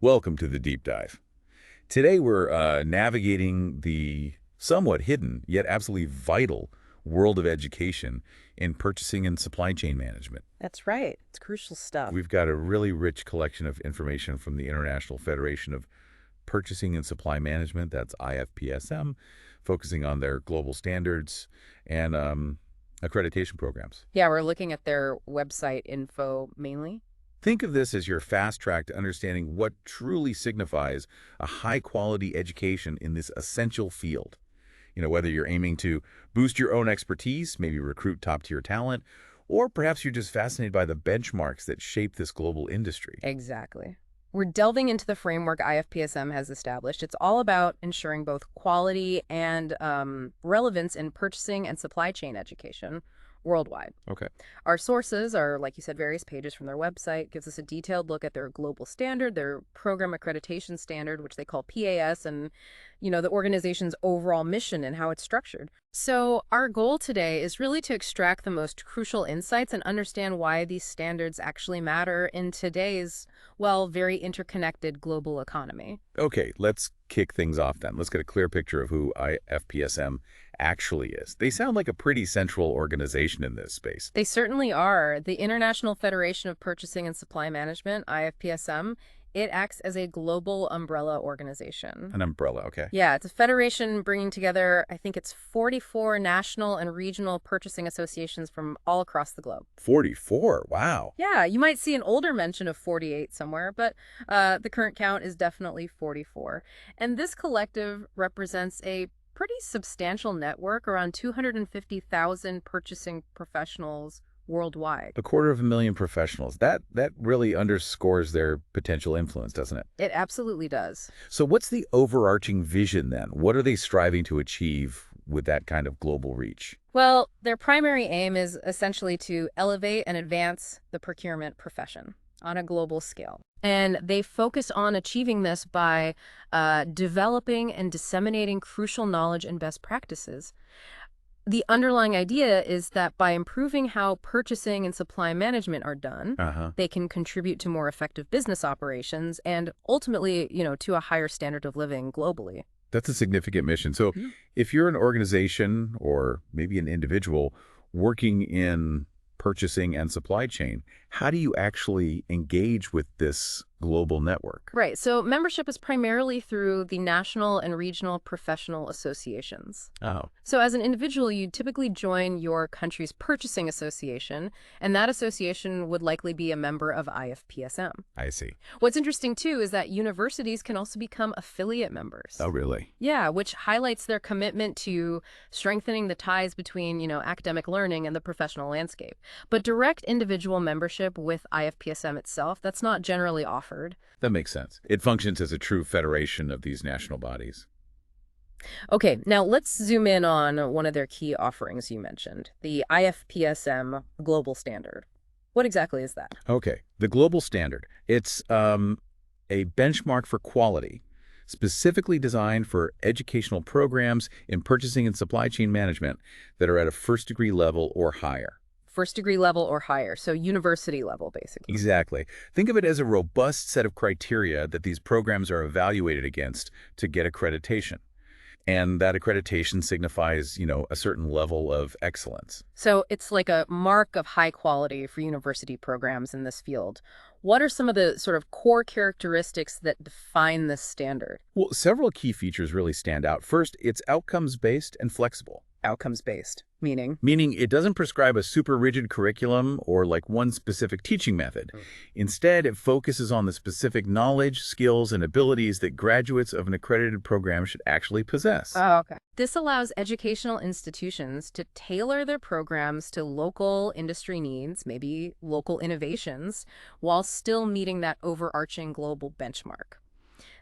Welcome to the deep dive. Today we're navigating the somewhat hidden, yet absolutely vital world of education in purchasing and supply chain management. That's right. It's crucial stuff. We've got a really rich collection of information from the International Federation of Purchasing and Supply Management, that's IFPSM, focusing on their global standards and accreditation programs. Yeah, we're looking at their website info mainly. Think of this as your fast track to understanding what truly signifies a high-quality education in this essential field. Whether you're aiming to boost your own expertise, maybe recruit top-tier talent, or perhaps you're just fascinated by the benchmarks that shape this global industry. Exactly. We're delving into the framework IFPSM has established. It's all about ensuring both quality and relevance in purchasing and supply chain education worldwide. Okay. Our sources are, like you said, various pages from their website, gives us a detailed look at their global standard, their program accreditation standard, which they call PAS, and, the organization's overall mission and how it's structured. So our goal today is really to extract the most crucial insights and understand why these standards actually matter in today's, very interconnected global economy. Okay, let's kick things off then. Let's get a clear picture of who IFPSM actually is. They sound like a pretty central organization in this space. They certainly are. The International Federation of Purchasing and Supply Management, IFPSM, it acts as a global umbrella organization. An umbrella, okay. Yeah, it's a federation bringing together, I think it's 44 national and regional purchasing associations from all across the globe. 44, wow. Yeah, you might see an older mention of 48 somewhere, but the current count is definitely 44. And this collective represents a pretty substantial network, around 250,000 purchasing professionals worldwide. 250,000 professionals. That really underscores their potential influence, doesn't it? It absolutely does. So what's the overarching vision then? What are they striving to achieve with that kind of global reach? Well, their primary aim is essentially to elevate and advance the procurement profession on a global scale. And they focus on achieving this by developing and disseminating crucial knowledge and best practices. The underlying idea is that by improving how purchasing and supply management are done, they can contribute to more effective business operations and ultimately, to a higher standard of living globally. That's a significant mission. So if you're an organization or maybe an individual working in purchasing and supply chain, how do you actually engage with this global network? Right. So membership is primarily through the national and regional professional associations. Oh, So as an individual, you typically join your country's purchasing association, and that association would likely be a member of IFPSM. I see. What's interesting, too, is that universities can also become affiliate members. Oh, really? Yeah, which highlights their commitment to strengthening the ties between, academic learning and the professional landscape. But direct individual membership with IFPSM itself, that's not generally offered. That makes sense. It functions as a true federation of these national bodies. Okay, now let's zoom in on one of their key offerings you mentioned, the IFPSM Global Standard. What exactly is that? Okay, the global standard. It's a benchmark for quality, specifically designed for educational programs in purchasing and supply chain management that are at a first-degree level or higher. First degree level or higher, so university level, basically. Exactly. Think of it as a robust set of criteria that these programs are evaluated against to get accreditation. And that accreditation signifies, a certain level of excellence. So it's like a mark of high quality for university programs in this field. What are some of the sort of core characteristics that define this standard? Well, several key features really stand out. First, it's outcomes-based and flexible. Outcomes-based, meaning? Meaning it doesn't prescribe a super rigid curriculum or like one specific teaching method. Instead, it focuses on the specific knowledge, skills, and abilities that graduates of an accredited program should actually possess. Oh, okay. This allows educational institutions to tailor their programs to local industry needs, maybe local innovations, while still meeting that overarching global benchmark.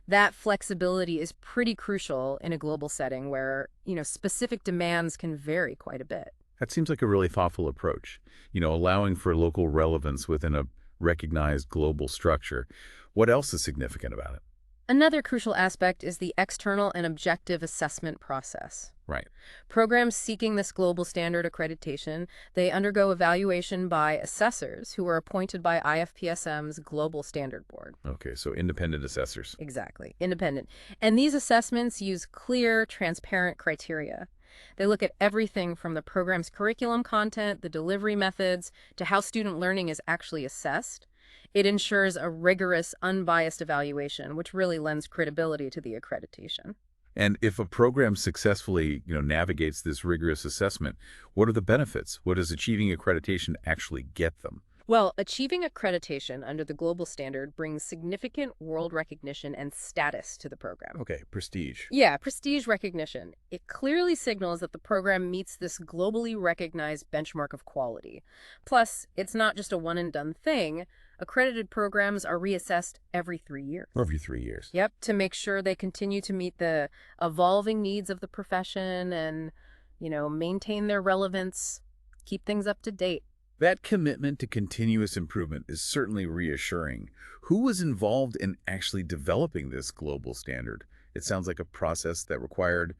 That flexibility is pretty crucial in a global setting where, specific demands can vary quite a bit. That seems like a really thoughtful approach, allowing for local relevance within a recognized global structure. What else is significant about it? Another crucial aspect is the external and objective assessment process. Right. Programs seeking this global standard accreditation, they undergo evaluation by assessors who are appointed by IFPSM's Global Standard Board. Okay, so independent assessors. Exactly, independent. And these assessments use clear, transparent criteria. They look at everything from the program's curriculum content, the delivery methods, to how student learning is actually assessed. It ensures a rigorous, unbiased evaluation, which really lends credibility to the accreditation. And if a program successfully, navigates this rigorous assessment, what are the benefits? What does achieving accreditation actually get them? Well, achieving accreditation under the global standard brings significant world recognition and status to the program. Okay, prestige. Yeah, prestige recognition. It clearly signals that the program meets this globally recognized benchmark of quality. Plus, it's not just a one-and-done thing. Accredited programs are reassessed every 3 years. Every 3 years. Yep, to make sure they continue to meet the evolving needs of the profession and, maintain their relevance, keep things up to date. That commitment to continuous improvement is certainly reassuring. Who was involved in actually developing this global standard? It sounds like a process that required,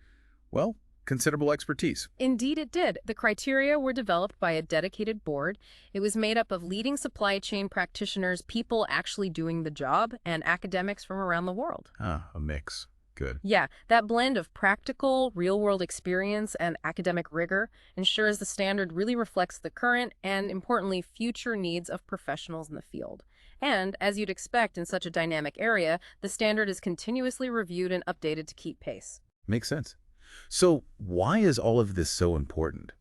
well, considerable expertise. Indeed, it did. The criteria were developed by a dedicated board. It was made up of leading supply chain practitioners, people actually doing the job, and academics from around the world. Ah, a mix. Good. Yeah, that blend of practical, real-world experience and academic rigor ensures the standard really reflects the current and, importantly, future needs of professionals in the field. And, as you'd expect in such a dynamic area, the standard is continuously reviewed and updated to keep pace. Makes sense. So why is all of this so important?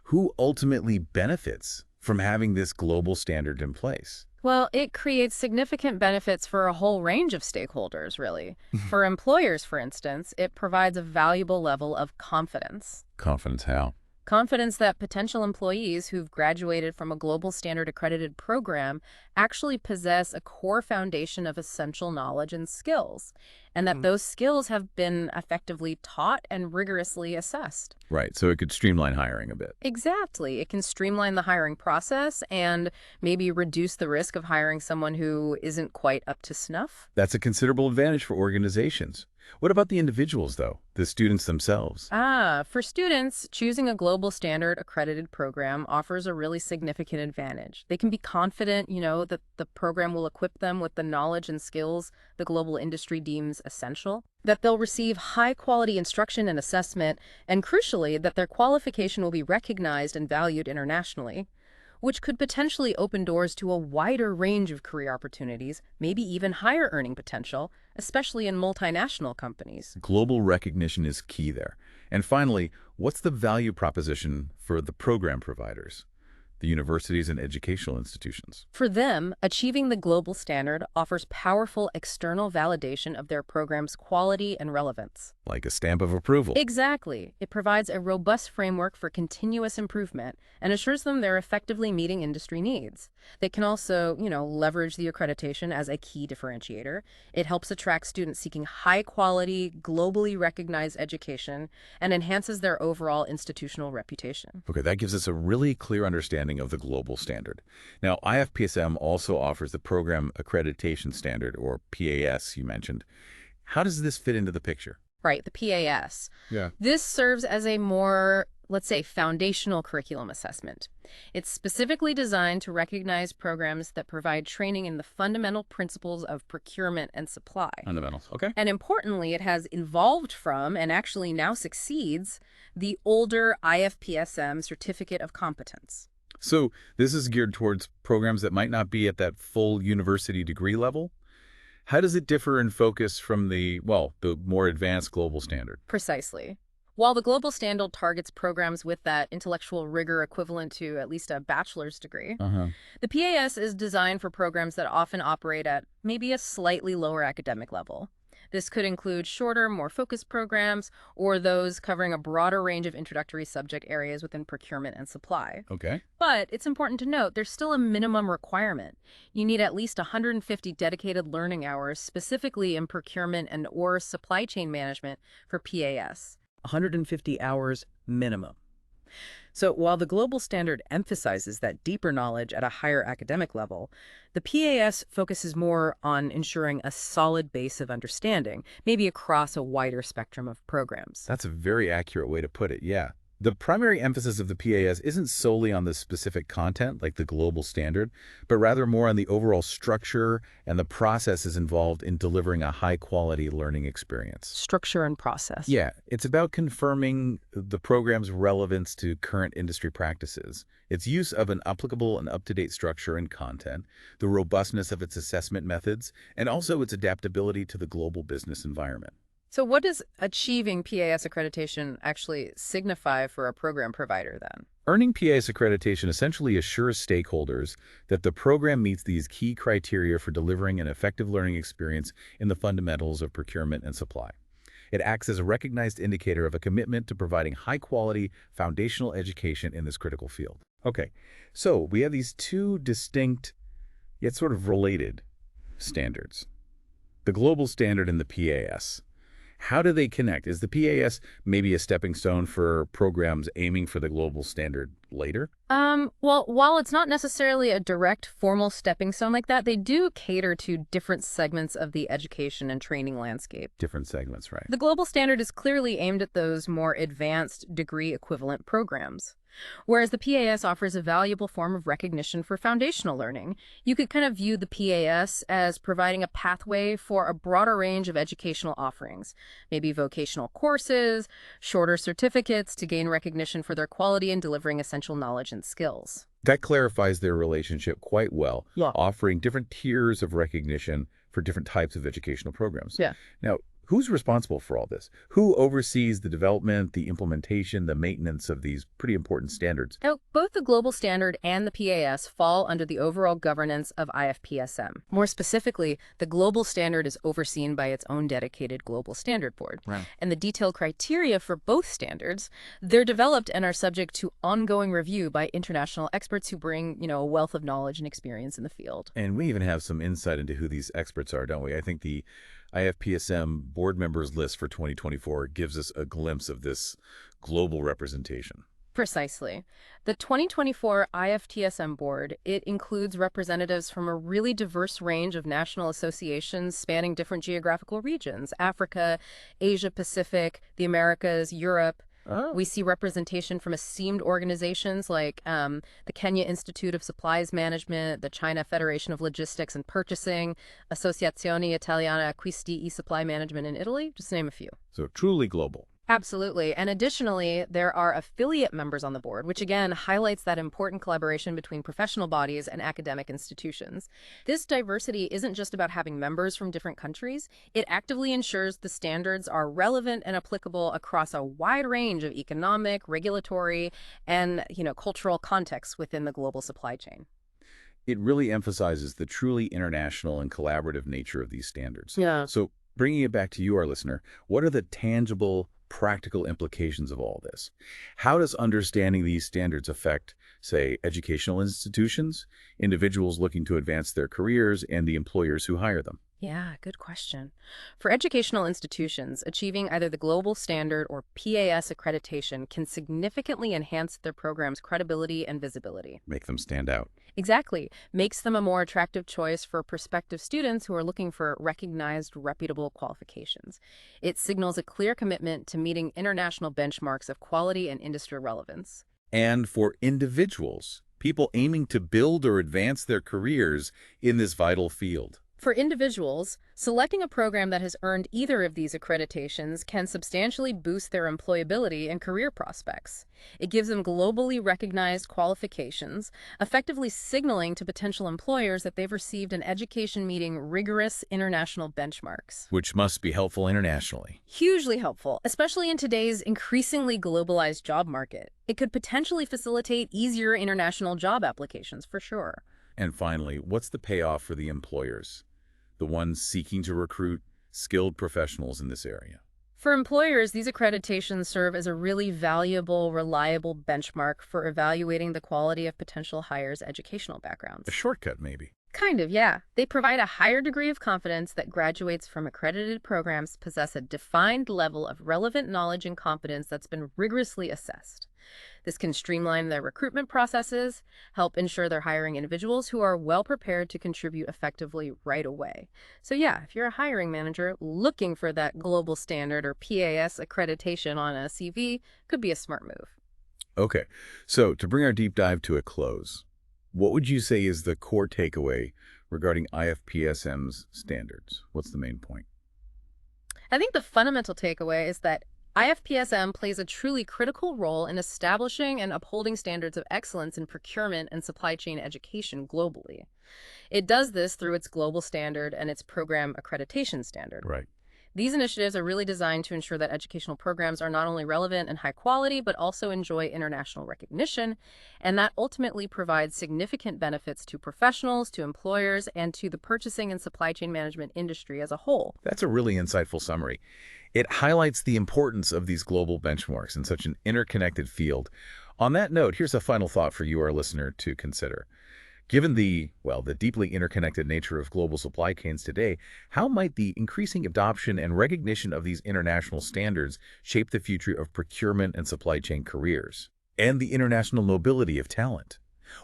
Who ultimately benefits from having this global standard in place? Well, it creates significant benefits for a whole range of stakeholders, really. For employers, for instance, it provides a valuable level of confidence. Confidence how? Confidence that potential employees who've graduated from a global standard accredited program actually possess a core foundation of essential knowledge and skills, and that those skills have been effectively taught and rigorously assessed. Right, so it could streamline hiring a bit. Exactly. It can streamline the hiring process and maybe reduce the risk of hiring someone who isn't quite up to snuff. That's a considerable advantage for organizations. What about the individuals, though? The students themselves? For students, choosing a global standard accredited program offers a really significant advantage. They can be confident, that the program will equip them with the knowledge and skills the global industry deems essential, that they'll receive high-quality instruction and assessment, and crucially, that their qualification will be recognized and valued internationally, which could potentially open doors to a wider range of career opportunities, maybe even higher earning potential, especially in multinational companies. Global recognition is key there. And finally, what's the value proposition for the program providers, the universities and educational institutions? For them, achieving the global standard offers powerful external validation of their program's quality and relevance. Like a stamp of approval. Exactly. It provides a robust framework for continuous improvement and assures them they're effectively meeting industry needs. They can also, leverage the accreditation as a key differentiator. It helps attract students seeking high-quality, globally recognized education and enhances their overall institutional reputation. Okay, that gives us a really clear understanding of the global standard. Now, IFPSM also offers the Program Accreditation Standard, or PAS, you mentioned. How does this fit into the picture? Right, the PAS. Yeah. This serves as a more, let's say, foundational curriculum assessment. It's specifically designed to recognize programs that provide training in the fundamental principles of procurement and supply. Fundamentals, okay. And importantly, it has evolved from, and actually now succeeds, the older IFPSM Certificate of Competence. So this is geared towards programs that might not be at that full university degree level? How does it differ in focus from the more advanced global standard? Precisely. While the global standard targets programs with that intellectual rigor equivalent to at least a bachelor's degree, the PAS is designed for programs that often operate at maybe a slightly lower academic level. This could include shorter, more focused programs, or those covering a broader range of introductory subject areas within procurement and supply. Okay. But it's important to note there's still a minimum requirement. You need at least 150 dedicated learning hours, specifically in procurement and or supply chain management for PAS. 150 hours minimum. So while the global standard emphasizes that deeper knowledge at a higher academic level, the PAS focuses more on ensuring a solid base of understanding, maybe across a wider spectrum of programs. That's a very accurate way to put it, yeah. The primary emphasis of the PAS isn't solely on the specific content, like the global standard, but rather more on the overall structure and the processes involved in delivering a high-quality learning experience. Structure and process. Yeah, it's about confirming the program's relevance to current industry practices, its use of an applicable and up-to-date structure and content, the robustness of its assessment methods, and also its adaptability to the global business environment. So what does achieving PAS accreditation actually signify for a program provider then? Earning PAS accreditation essentially assures stakeholders that the program meets these key criteria for delivering an effective learning experience in the fundamentals of procurement and supply. It acts as a recognized indicator of a commitment to providing high-quality foundational education in this critical field. Okay, so we have these two distinct, yet sort of related standards. The global standard and the PAS. How do they connect? Is the PAS maybe a stepping stone for programs aiming for the global standard later? Well, while it's not necessarily a direct formal stepping stone like that, they do cater to different segments of the education and training landscape. Different segments, right? The global standard is clearly aimed at those more advanced degree equivalent programs. Whereas the PAS offers a valuable form of recognition for foundational learning, you could kind of view the PAS as providing a pathway for a broader range of educational offerings, maybe vocational courses, shorter certificates to gain recognition for their quality in delivering essential knowledge and skills. That clarifies their relationship quite well, Yeah. offering different tiers of recognition for different types of educational programs. Yeah. Now, who's responsible for all this? Who oversees the development, the implementation, the maintenance of these pretty important standards? Now, both the global standard and the PAS fall under the overall governance of IFPSM. More specifically, the global standard is overseen by its own dedicated global standard board. Right. And the detailed criteria for both standards, they're developed and are subject to ongoing review by international experts who bring, a wealth of knowledge and experience in the field. And we even have some insight into who these experts are, don't we? I think the IFPSM board members list for 2024 gives us a glimpse of this global representation. Precisely. The 2024 IFTSM board, it includes representatives from a really diverse range of national associations spanning different geographical regions: Africa, Asia Pacific, the Americas, Europe. Oh. We see representation from esteemed organizations like the Kenya Institute of Supplies Management, the China Federation of Logistics and Purchasing, Associazione Italiana Acquisti e Supply Management in Italy, just to name a few. So truly global. Absolutely. And additionally, there are affiliate members on the board, which again highlights that important collaboration between professional bodies and academic institutions. This diversity isn't just about having members from different countries. It actively ensures the standards are relevant and applicable across a wide range of economic, regulatory, and, cultural contexts within the global supply chain. It really emphasizes the truly international and collaborative nature of these standards. Yeah. So bringing it back to you, our listener, what are the tangible, practical implications of all this? How does understanding these standards affect, say, educational institutions, individuals looking to advance their careers, and the employers who hire them? Yeah, good question. For educational institutions, achieving either the global standard or PAS accreditation can significantly enhance their program's credibility and visibility. Make them stand out. Exactly. Makes them a more attractive choice for prospective students who are looking for recognized, reputable qualifications. It signals a clear commitment to meeting international benchmarks of quality and industry relevance. And for individuals, people aiming to build or advance their careers in this vital field. For individuals, selecting a program that has earned either of these accreditations can substantially boost their employability and career prospects. It gives them globally recognized qualifications, effectively signaling to potential employers that they've received an education meeting rigorous international benchmarks. Which must be helpful internationally. Hugely helpful, especially in today's increasingly globalized job market. It could potentially facilitate easier international job applications, for sure. And finally, what's the payoff for the employers, the ones seeking to recruit skilled professionals in this area? For employers, these accreditations serve as a really valuable, reliable benchmark for evaluating the quality of potential hires' educational backgrounds. A shortcut, maybe. Kind of, yeah. They provide a higher degree of confidence that graduates from accredited programs possess a defined level of relevant knowledge and competence that's been rigorously assessed. This can streamline their recruitment processes, help ensure they're hiring individuals who are well prepared to contribute effectively right away. So yeah, if you're a hiring manager looking for that global standard or PAS accreditation on a CV, could be a smart move. Okay, so to bring our deep dive to a close, what would you say is the core takeaway regarding IFPSM's standards? What's the main point? I think the fundamental takeaway is that IFPSM plays a truly critical role in establishing and upholding standards of excellence in procurement and supply chain education globally. It does this through its global standard and its program accreditation standard. Right. These initiatives are really designed to ensure that educational programs are not only relevant and high quality, but also enjoy international recognition, and that ultimately provides significant benefits to professionals, to employers, and to the purchasing and supply chain management industry as a whole. That's a really insightful summary. It highlights the importance of these global benchmarks in such an interconnected field. On that note, here's a final thought for you, our listener, to consider. Given the deeply interconnected nature of global supply chains today, how might the increasing adoption and recognition of these international standards shape the future of procurement and supply chain careers and the international mobility of talent?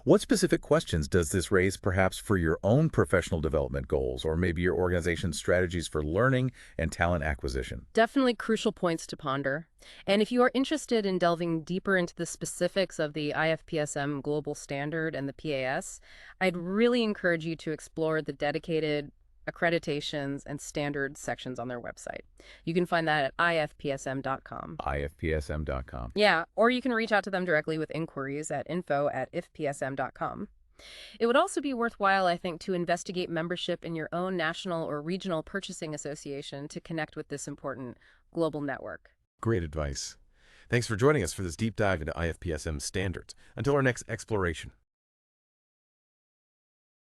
What specific questions does this raise perhaps for your own professional development goals or maybe your organization's strategies for learning and talent acquisition? Definitely crucial points to ponder. And if you are interested in delving deeper into the specifics of the IFPSM Global Standard and the PAS, I'd really encourage you to explore the dedicated accreditations and standards sections on their website. You can find that at ifpsm.com. IFPSM.com. Yeah, or you can reach out to them directly with inquiries at info@ifpsm.com. It would also be worthwhile, I think, to investigate membership in your own national or regional purchasing association to connect with this important global network. Great advice. Thanks for joining us for this deep dive into IFPSM standards. Until our next exploration.